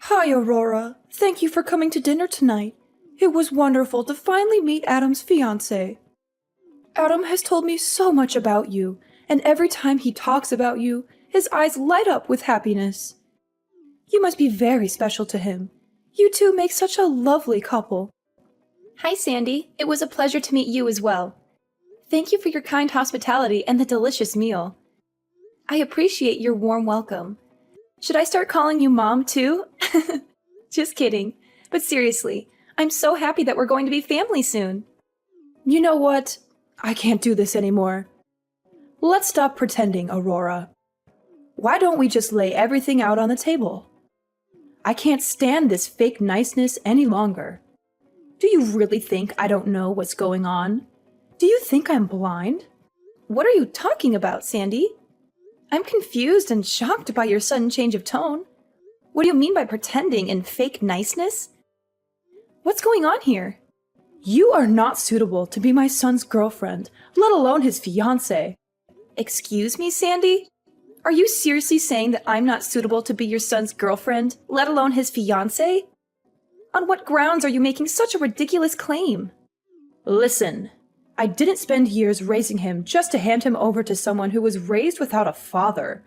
Hi, Aurora. Thank you for coming to dinner tonight. It was wonderful to finally meet Adam's fiancé. Adam has told me so much about you, and every time he talks about you, his eyes light up with happiness. You must be very special to him. You two make such a lovely couple. Hi, Sandy. It was a pleasure to meet you as well. Thank you for your kind hospitality and the delicious meal. I appreciate your warm welcome. Should I start calling you Mom, too? Just kidding. But seriously, I'm so happy that we're going to be family soon. You know what? I can't do this anymore. Let's stop pretending, Aurora. Why don't we just lay everything out on the table? I can't stand this fake niceness any longer. Do you really think I don't know what's going on? Do you think I'm blind? What are you talking about, Sandy? I'm confused and shocked by your sudden change of tone. What do you mean by pretending and fake niceness? What's going on here? You are not suitable to be my son's girlfriend, let alone his fiancée. Excuse me, Sandy? Are you seriously saying that I'm not suitable to be your son's girlfriend, let alone his fiancée? On what grounds are you making such a ridiculous claim? Listen, I didn't spend years raising him just to hand him over to someone who was raised without a father.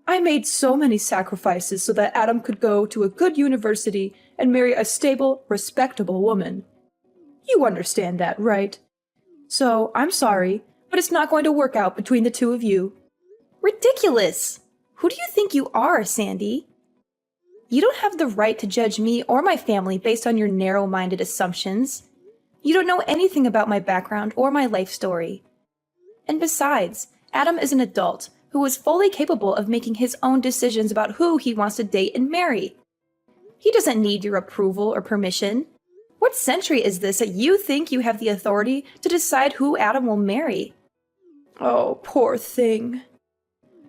I made so many sacrifices so that Adam could go to a good university and marry a stable, respectable woman. You understand that, right? So, I'm sorry, but it's not going to work out between the two of you. Ridiculous! Who do you think you are, Sandy? You don't have the right to judge me or my family based on your narrow-minded assumptions. You don't know anything about my background or my life story. And besides, Adam is an adult who is fully capable of making his own decisions about who he wants to date and marry. He doesn't need your approval or permission. What century is this that you think you have the authority to decide who Adam will marry? Oh, poor thing.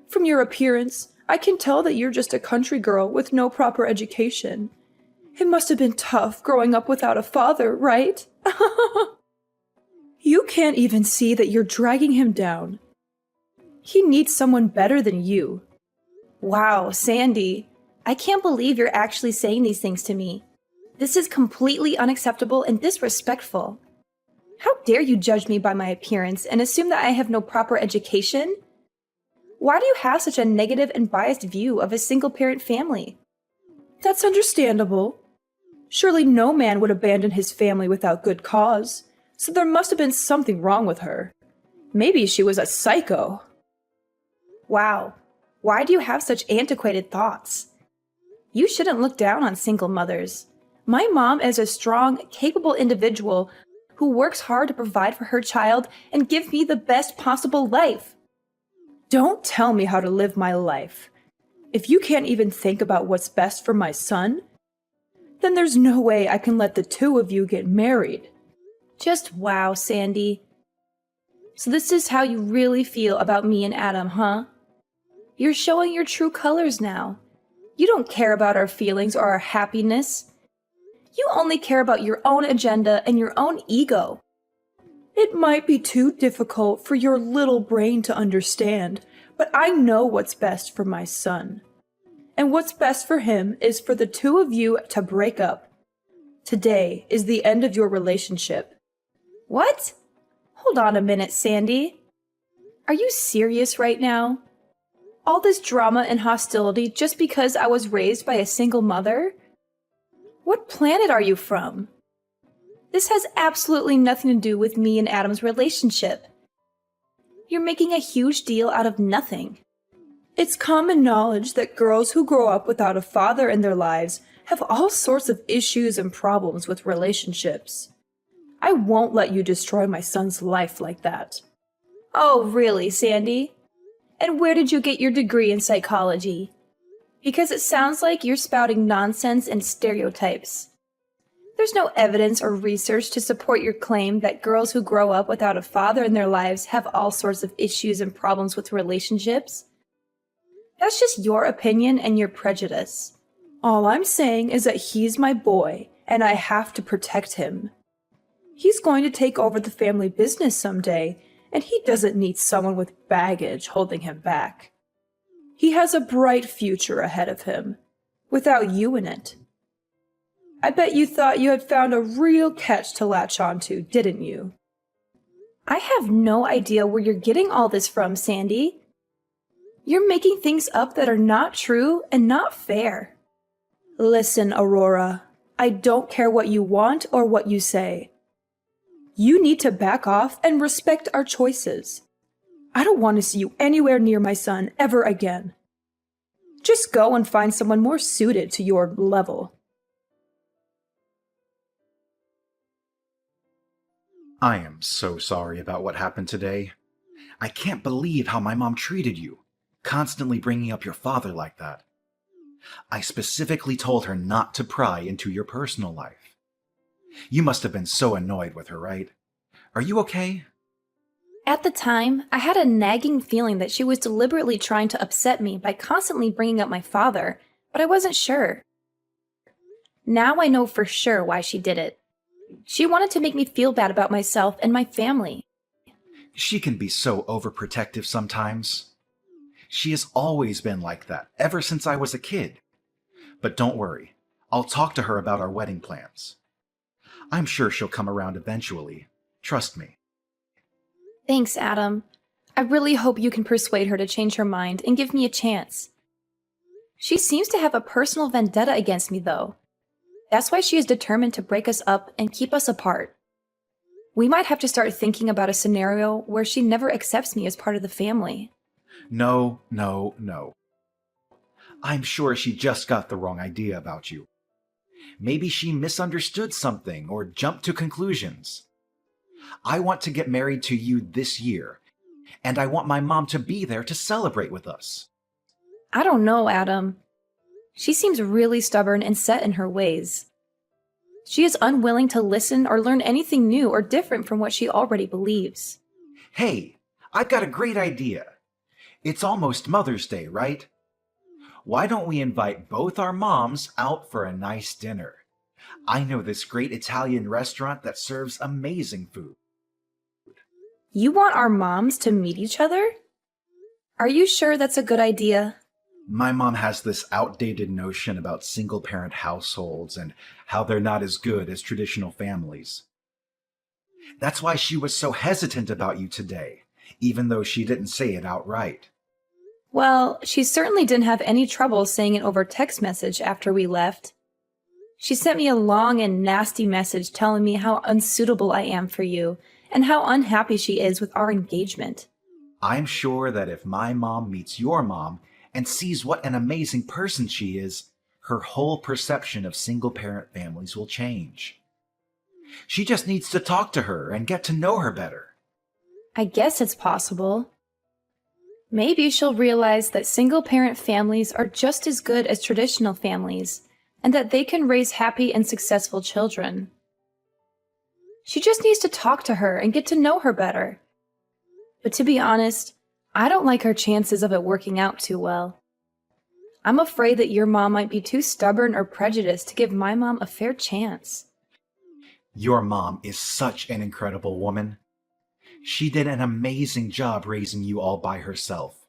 From your appearance, I can tell that you're just a country girl with no proper education. It must have been tough growing up without a father, right? You can't even see that you're dragging him down. He needs someone better than you. Wow, Sandy. I can't believe you're actually saying these things to me. This is completely unacceptable and disrespectful. How dare you judge me by my appearance and assume that I have no proper education? Why do you have such a negative and biased view of a single-parent family? That's understandable. Surely no man would abandon his family without good cause, so there must have been something wrong with her. Maybe she was a psycho. Wow, why do you have such antiquated thoughts? You shouldn't look down on single mothers. My mom is a strong, capable individual who works hard to provide for her child and give me the best possible life. Don't tell me how to live my life. If you can't even think about what's best for my son, then there's no way I can let the two of you get married. Just wow, Sandy. So this is how you really feel about me and Adam, huh? You're showing your true colors now. You don't care about our feelings or our happiness. You only care about your own agenda and your own ego. It might be too difficult for your little brain to understand, but I know what's best for my son. And what's best for him is for the two of you to break up. Today is the end of your relationship. What? Hold on a minute, Sandy. Are you serious right now? All this drama and hostility just because I was raised by a single mother? What planet are you from? This has absolutely nothing to do with me and Adam's relationship. You're making a huge deal out of nothing. It's common knowledge that girls who grow up without a father in their lives have all sorts of issues and problems with relationships. I won't let you destroy my son's life like that. Oh, really, Sandy? And where did you get your degree in psychology? Because it sounds like you're spouting nonsense and stereotypes. There's no evidence or research to support your claim that girls who grow up without a father in their lives have all sorts of issues and problems with relationships. That's just your opinion and your prejudice. All I'm saying is that he's my boy, and I have to protect him. He's going to take over the family business someday, and he doesn't need someone with baggage holding him back. He has a bright future ahead of him. without you in it. I bet you thought you had found a real catch to latch onto, didn't you? I have no idea where you're getting all this from, Sandy. You're making things up that are not true and not fair. Listen, Aurora, I don't care what you want or what you say. You need to back off and respect our choices. I don't want to see you anywhere near my son ever again. Just go and find someone more suited to your level. I am so sorry about what happened today. I can't believe how my mom treated you, constantly bringing up your father like that. I specifically told her not to pry into your personal life. You must have been so annoyed with her, right? Are you okay? At the time, I had a nagging feeling that she was deliberately trying to upset me by constantly bringing up my father, but I wasn't sure. Now I know for sure why she did it. She wanted to make me feel bad about myself and my family. She can be so overprotective sometimes. She has always been like that, ever since I was a kid. But don't worry, I'll talk to her about our wedding plans. I'm sure she'll come around eventually. Trust me. Thanks, Adam. I really hope you can persuade her to change her mind and give me a chance. She seems to have a personal vendetta against me, though. That's why she is determined to break us up and keep us apart. We might have to start thinking about a scenario where she never accepts me as part of the family. No. I'm sure she just got the wrong idea about you. Maybe she misunderstood something or jumped to conclusions. I want to get married to you this year, and I want my mom to be there to celebrate with us. I don't know, Adam. She seems really stubborn and set in her ways. She is unwilling to listen or learn anything new or different from what she already believes. Hey, I've got a great idea. It's almost Mother's Day, right? Why don't we invite both our moms out for a nice dinner? I know this great Italian restaurant that serves amazing food. You want our moms to meet each other? Are you sure that's a good idea? My mom has this outdated notion about single-parent households and how they're not as good as traditional families. That's why she was so hesitant about you today, even though she didn't say it outright. Well, she certainly didn't have any trouble saying it over text message after we left. She sent me a long and nasty message telling me how unsuitable I am for you and how unhappy she is with our engagement. I'm sure that if my mom meets your mom and sees what an amazing person she is, her whole perception of single-parent families will change. She just needs to talk to her and get to know her better. I guess it's possible. Maybe she'll realize that single-parent families are just as good as traditional families, and that they can raise happy and successful children. She just needs to talk to her and get to know her better. But to be honest, I don't like her chances of it working out too well. I'm afraid that your mom might be too stubborn or prejudiced to give my mom a fair chance. Your mom is such an incredible woman. She did an amazing job raising you all by herself.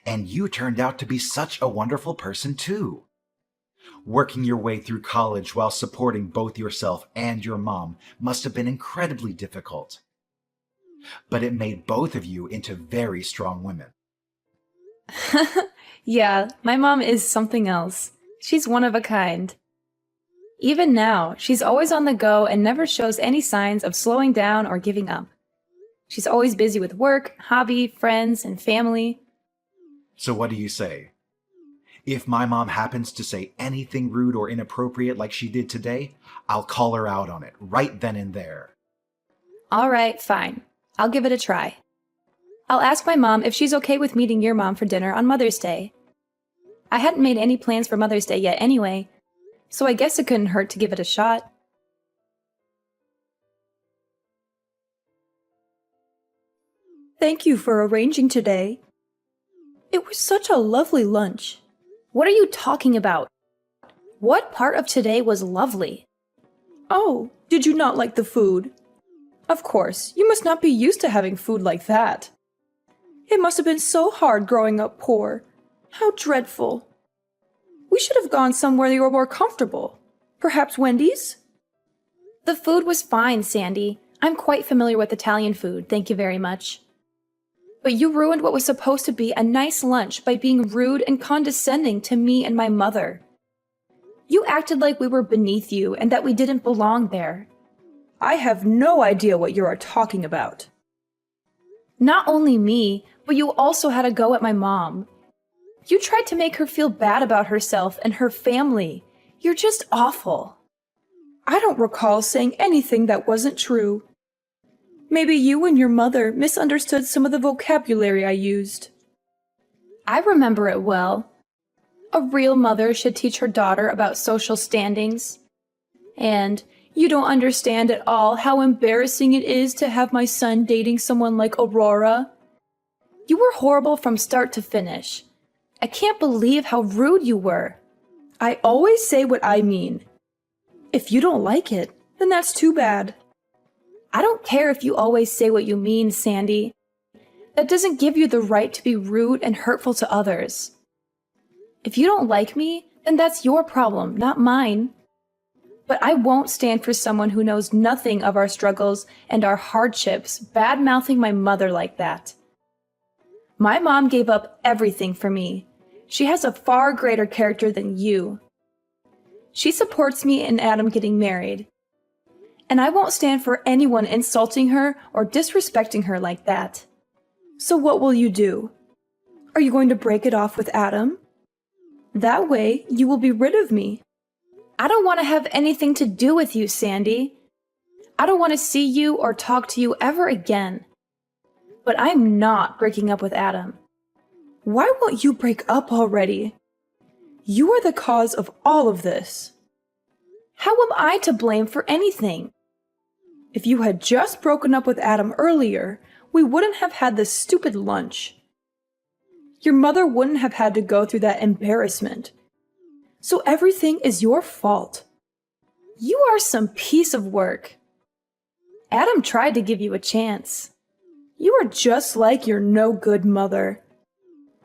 And you turned out to be such a wonderful person too. Working your way through college while supporting both yourself and your mom must have been incredibly difficult. But it made both of you into very strong women. Yeah, my mom is something else. She's one of a kind. Even now, she's always on the go and never shows any signs of slowing down or giving up. She's always busy with work, hobby, friends, and family. So what do you say? If my mom happens to say anything rude or inappropriate like she did today, I'll call her out on it right then and there. All right, fine. I'll give it a try. I'll ask my mom if she's okay with meeting your mom for dinner on Mother's Day. I hadn't made any plans for Mother's Day yet anyway, so I guess it couldn't hurt to give it a shot. Thank you for arranging today. It was such a lovely lunch. What are you talking about? What part of today was lovely? Oh, did you not like the food? Of course, you must not be used to having food like that. It must have been so hard growing up poor. How dreadful. We should have gone somewhere you were more comfortable. Perhaps Wendy's? The food was fine, Sandy. I'm quite familiar with Italian food, thank you very much. But you ruined what was supposed to be a nice lunch by being rude and condescending to me and my mother. You acted like we were beneath you and that we didn't belong there. I have no idea what you are talking about. Not only me, but you also had a go at my mom. You tried to make her feel bad about herself and her family. You're just awful. I don't recall saying anything that wasn't true. Maybe you and your mother misunderstood some of the vocabulary I used. I remember it well. A real mother should teach her daughter about social standings. And you don't understand at all how embarrassing it is to have my son dating someone like Aurora. You were horrible from start to finish. I can't believe how rude you were. I always say what I mean. If you don't like it, then that's too bad. I don't care if you always say what you mean, Sandy. That doesn't give you the right to be rude and hurtful to others. If you don't like me, then that's your problem, not mine. But I won't stand for someone who knows nothing of our struggles and our hardships bad-mouthing my mother like that. My mom gave up everything for me. She has a far greater character than you. She supports me and Adam getting married. And I won't stand for anyone insulting her or disrespecting her like that. So what will you do? Are you going to break it off with Adam? That way, you will be rid of me. I don't want to have anything to do with you, Sandy. I don't want to see you or talk to you ever again. But I'm not breaking up with Adam. Why won't you break up already? You are the cause of all of this. How am I to blame for anything? If you had just broken up with Adam earlier, we wouldn't have had this stupid lunch. Your mother wouldn't have had to go through that embarrassment. So everything is your fault. You are some piece of work. Adam tried to give you a chance. You are just like your no-good mother.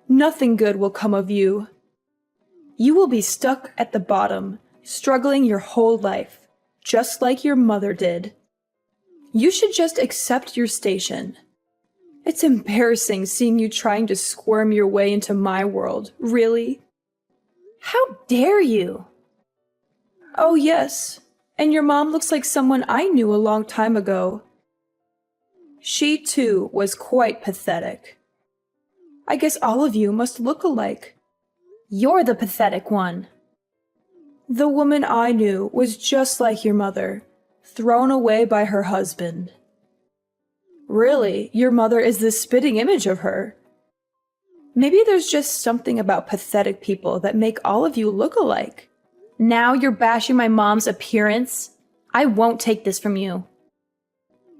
Nothing good will come of you. You will be stuck at the bottom, struggling your whole life, just like your mother did. You should just accept your station. It's embarrassing seeing you trying to squirm your way into my world, really. How dare you? Oh yes, and your mom looks like someone I knew a long time ago. She too was quite pathetic. I guess all of you must look alike. You're the pathetic one. The woman I knew was just like your mother, thrown away by her husband. Really, your mother is the spitting image of her. Maybe there's just something about pathetic people that make all of you look alike. Now you're bashing my mom's appearance? I won't take this from you.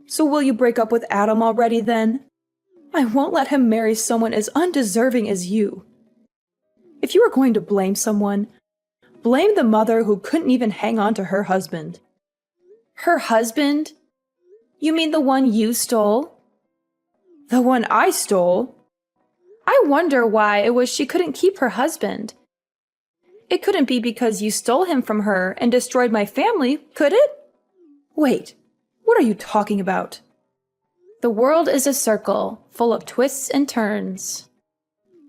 So will you break up with Adam already then? I won't let him marry someone as undeserving as you. If you are going to blame someone, blame the mother who couldn't even hang on to her husband. Her husband? You mean the one you stole? The one I stole? I wonder why it was she couldn't keep her husband. It couldn't be because you stole him from her and destroyed my family, could it? Wait, what are you talking about? The world is a circle, full of twists and turns.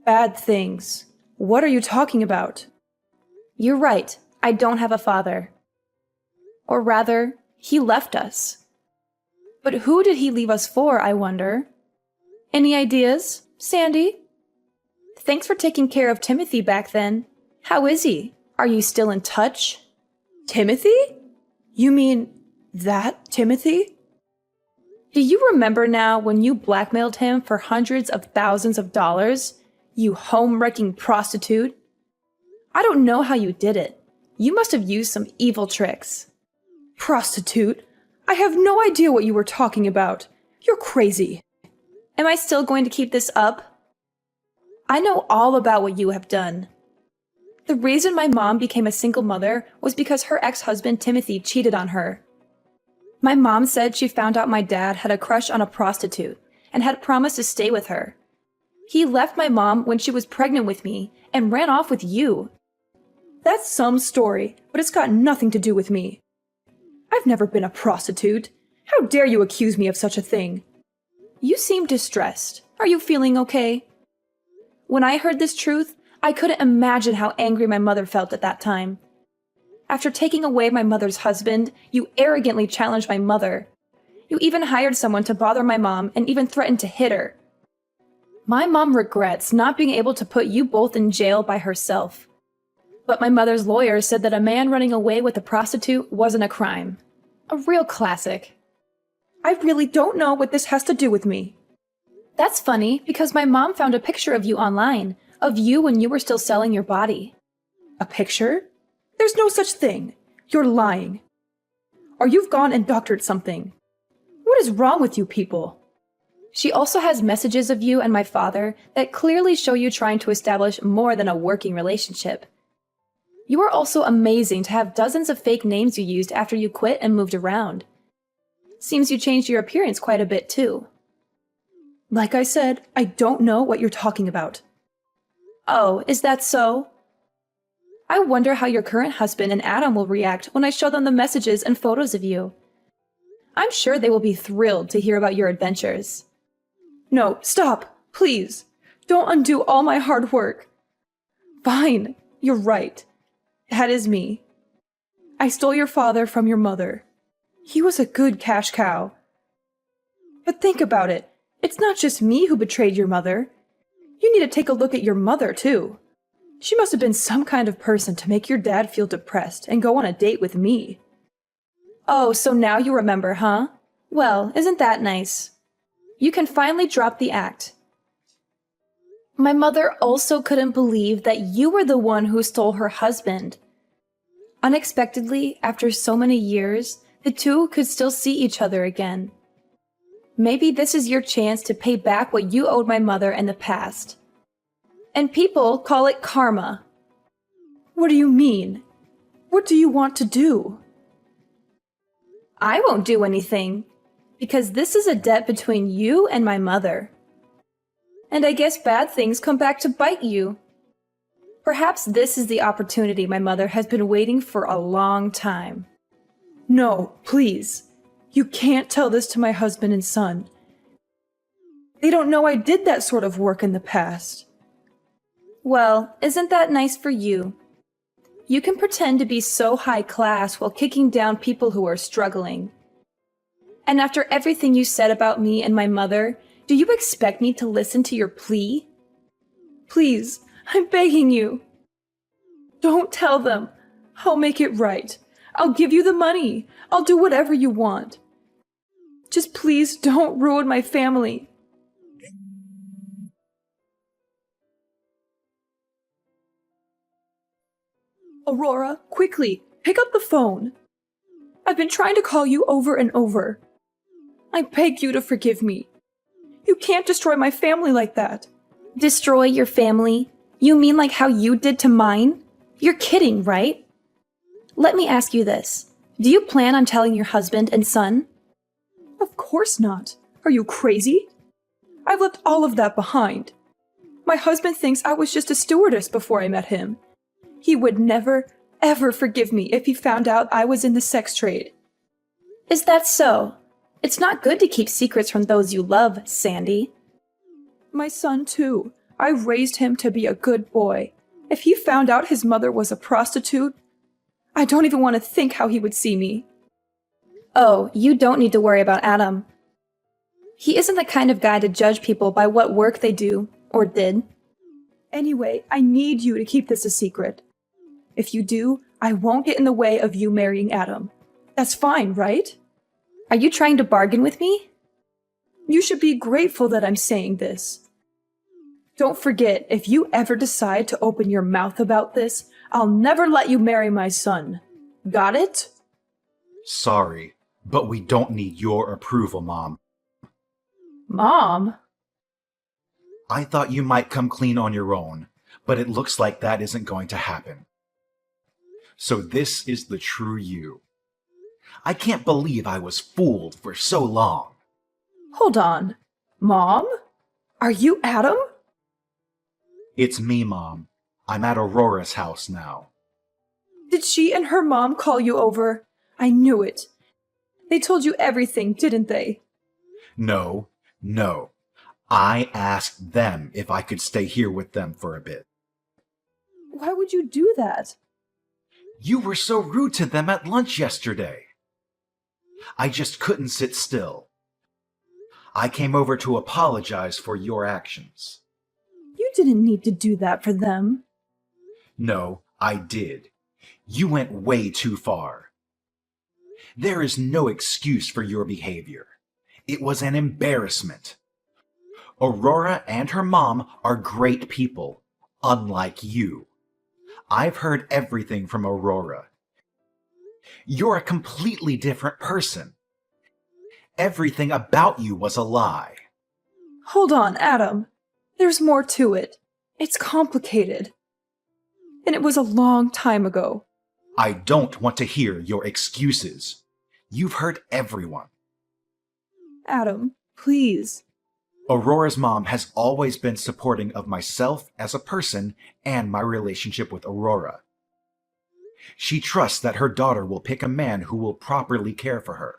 Bad things. What are you talking about? You're right, I don't have a father. Or rather, he left us. But who did he leave us for, I wonder? Any ideas, Sandy? Thanks for taking care of Timothy back then. How is he? Are you still in touch? Timothy? You mean that Timothy? Do you remember now when you blackmailed him for hundreds of thousands of dollars? You home-wrecking prostitute? I don't know how you did it. You must have used some evil tricks. Prostitute? I have no idea what you were talking about. You're crazy. Am I still going to keep this up? I know all about what you have done. The reason my mom became a single mother was because her ex-husband Timothy cheated on her. My mom said she found out my dad had a crush on a prostitute and had promised to stay with her. He left my mom when she was pregnant with me and ran off with you. That's some story, but it's got nothing to do with me. I've never been a prostitute. How dare you accuse me of such a thing? You seem distressed. Are you feeling okay? When I heard this truth, I couldn't imagine how angry my mother felt at that time. After taking away my mother's husband, you arrogantly challenged my mother. You even hired someone to bother my mom and even threatened to hit her. My mom regrets not being able to put you both in jail by herself. But my mother's lawyer said that a man running away with a prostitute wasn't a crime. A real classic. I really don't know what this has to do with me. That's funny, because my mom found a picture of you online, of you when you were still selling your body. A picture? There's no such thing. You're lying. Or you've gone and doctored something. What is wrong with you people? She also has messages of you and my father that clearly show you trying to establish more than a working relationship. You are also amazing to have dozens of fake names you used after you quit and moved around. Seems you changed your appearance quite a bit too. Like I said, I don't know what you're talking about. Oh, is that so? I wonder how your current husband and Adam will react when I show them the messages and photos of you. I'm sure they will be thrilled to hear about your adventures. No, stop, please. Don't undo all my hard work. Fine, you're right. That is me. I stole your father from your mother. He was a good cash cow. But think about it. It's not just me who betrayed your mother. You need to take a look at your mother, too. She must have been some kind of person to make your dad feel depressed and go on a date with me. Oh, so now you remember, huh? Well, isn't that nice? You can finally drop the act. My mother also couldn't believe that you were the one who stole her husband. Unexpectedly, after so many years, the two could still see each other again. Maybe this is your chance to pay back what you owed my mother in the past. And people call it karma. What do you mean? What do you want to do? I won't do anything, because this is a debt between you and my mother. And I guess bad things come back to bite you. Perhaps this is the opportunity my mother has been waiting for a long time. No, please. You can't tell this to my husband and son. They don't know I did that sort of work in the past. Well, isn't that nice for you? You can pretend to be so high class while kicking down people who are struggling. And after everything you said about me and my mother, do you expect me to listen to your plea? Please, I'm begging you. Don't tell them. I'll make it right. I'll give you the money. I'll do whatever you want. Just please don't ruin my family. Aurora, quickly, pick up the phone. I've been trying to call you over and over. I beg you to forgive me. You can't destroy my family like that. Destroy your family? You mean like how you did to mine? You're kidding, right? Let me ask you this. Do you plan on telling your husband and son? Of course not. Are you crazy? I've left all of that behind. My husband thinks I was just a stewardess before I met him. He would never, ever forgive me if he found out I was in the sex trade. Is that so? It's not good to keep secrets from those you love, Sandy. My son, too. I raised him to be a good boy. If he found out his mother was a prostitute, I don't even want to think how he would see me. Oh, you don't need to worry about Adam. He isn't the kind of guy to judge people by what work they do, or did. Anyway, I need you to keep this a secret. If you do, I won't get in the way of you marrying Adam. That's fine, right? Are you trying to bargain with me? You should be grateful that I'm saying this. Don't forget, if you ever decide to open your mouth about this, I'll never let you marry my son. Got it? Sorry, but we don't need your approval, Mom. Mom? I thought you might come clean on your own, but it looks like that isn't going to happen. So this is the true you. I can't believe I was fooled for so long. Hold on. Mom? Are you Adam? It's me, Mom. I'm at Aurora's house now. Did she and her mom call you over? I knew it. They told you everything, didn't they? No, no. I asked them if I could stay here with them for a bit. Why would you do that? You were so rude to them at lunch yesterday. I just couldn't sit still. I came over to apologize for your actions. You didn't need to do that for them. No, I did. You went way too far. There is no excuse for your behavior. It was an embarrassment. Aurora and her mom are great people, unlike you. I've heard everything from Aurora. You're a completely different person. Everything about you was a lie. Hold on, Adam. There's more to it. It's complicated. And it was a long time ago. I don't want to hear your excuses. You've hurt everyone. Adam, please. Aurora's mom has always been supporting of myself as a person and my relationship with Aurora. She trusts that her daughter will pick a man who will properly care for her.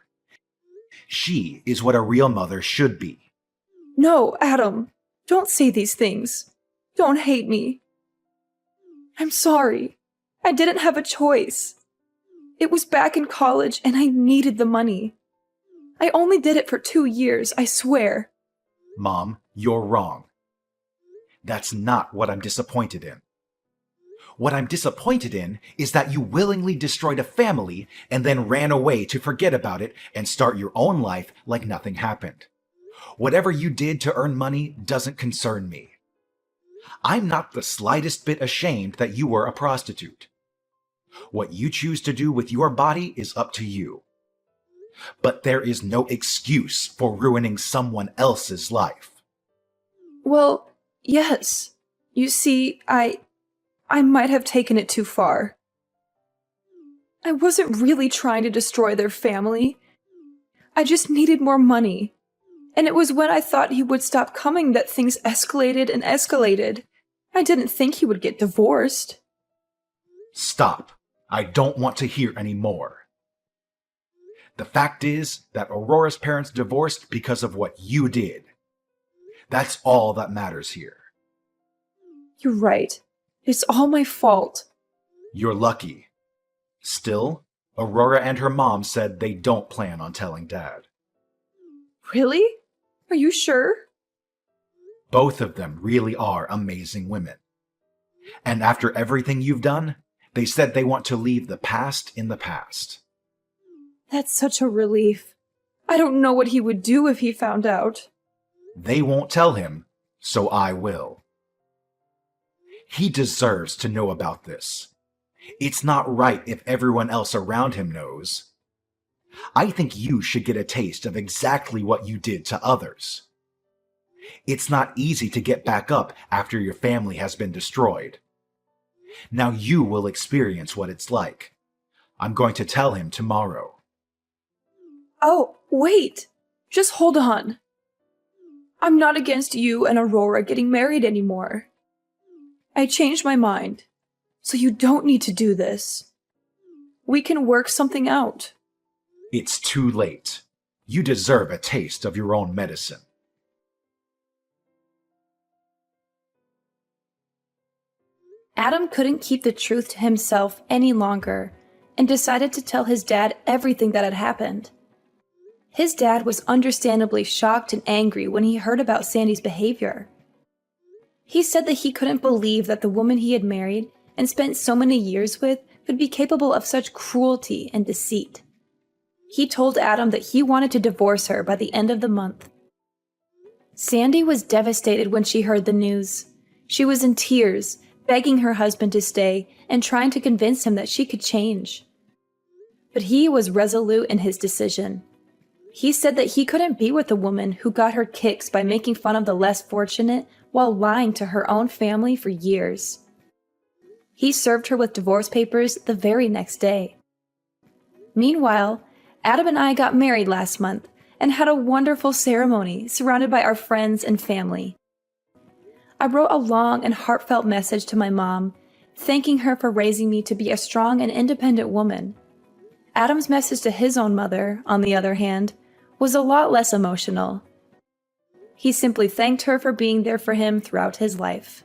She is what a real mother should be. No, Adam. Don't say these things. Don't hate me. I'm sorry. I didn't have a choice. It was back in college and I needed the money. I only did it for 2 years, I swear. Mom, you're wrong. That's not what I'm disappointed in. What I'm disappointed in is that you willingly destroyed a family and then ran away to forget about it and start your own life like nothing happened. Whatever you did to earn money doesn't concern me. I'm not the slightest bit ashamed that you were a prostitute. What you choose to do with your body is up to you. But there is no excuse for ruining someone else's life. Well, yes. You see, I might have taken it too far. I wasn't really trying to destroy their family. I just needed more money. And it was when I thought he would stop coming that things escalated and escalated. I didn't think he would get divorced. Stop. I don't want to hear any more. The fact is that Aurora's parents divorced because of what you did. That's all that matters here. You're right. It's all my fault. You're lucky. Still, Aurora and her mom said they don't plan on telling Dad. Really? Are you sure? Both of them really are amazing women. And after everything you've done, they said they want to leave the past in the past. That's such a relief. I don't know what he would do if he found out. They won't tell him, so I will. He deserves to know about this. It's not right if everyone else around him knows. I think you should get a taste of exactly what you did to others. It's not easy to get back up after your family has been destroyed. Now you will experience what it's like. I'm going to tell him tomorrow. Oh, wait! Just hold on. I'm not against you and Aurora getting married anymore. I changed my mind, so you don't need to do this. We can work something out. It's too late. You deserve a taste of your own medicine. Adam couldn't keep the truth to himself any longer and decided to tell his dad everything that had happened. His dad was understandably shocked and angry when he heard about Sandy's behavior. He said that he couldn't believe that the woman he had married and spent so many years with could be capable of such cruelty and deceit. He told Adam that he wanted to divorce her by the end of the month. Sandy was devastated when she heard the news. She was in tears, begging her husband to stay and trying to convince him that she could change. But he was resolute in his decision. He said that he couldn't be with a woman who got her kicks by making fun of the less fortunate while lying to her own family for years. He served her with divorce papers the very next day. Meanwhile, Adam and I got married last month and had a wonderful ceremony surrounded by our friends and family. I wrote a long and heartfelt message to my mom, thanking her for raising me to be a strong and independent woman. Adam's message to his own mother, on the other hand, was a lot less emotional. He simply thanked her for being there for him throughout his life.